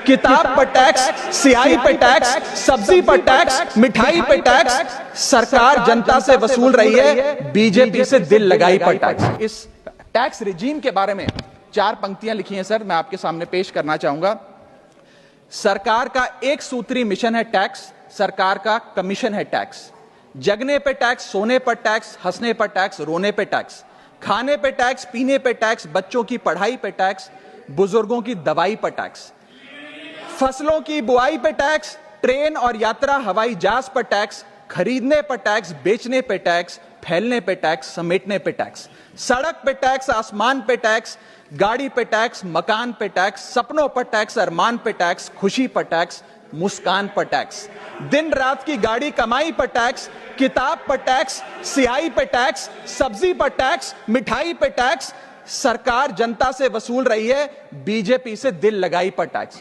किताब पर टैक्स, स्याही पे टैक्स, सब्जी पर टैक्स, मिठाई पे टैक्स, सरकार जनता से वसूल रही है, बीजेपी से दिल लगाई पर टैक्स। इस टैक्स रिजीम के बारे में 4 पंक्तियां लिखी हैं सर, मैं आपके सामने पेश करना चाहूंगा। सरकार का एक सूत्री मिशन है टैक्स, सरकार का कमीशन है टैक्स। जगने पे टैक्स, सोने पर टैक्स, हंसने पर टैक्स, रोने पे टैक्स, खाने पे टैक्स, पीने पे टैक्स, बच्चों की पढ़ाई पे टैक्स, बुजुर्गों की दवाई पर टैक्स, फसलों की बुआई पे टैक्स, ट्रेन और यात्रा हवाई जहाज पर टैक्स, खरीदने पर टैक्स, बेचने पे टैक्स, फैलने पे टैक्स, समेटने पे टैक्स, सड़क पे टैक्स, आसमान पे टैक्स, गाड़ी पे टैक्स, मकान पे टैक्स, सपनों पर टैक्स, अरमान पे टैक्स, खुशी पर टैक्स, मुस्कान पर टैक्स, दिन रात की गाड़ी कमाई पर टैक्स, किताब पर टैक्स, स्याही पे टैक्स, सब्जी पर टैक्स, मिठाई पे टैक्स, सरकार जनता से वसूल रही है, बीजेपी से दिल लगाई पर टैक्स।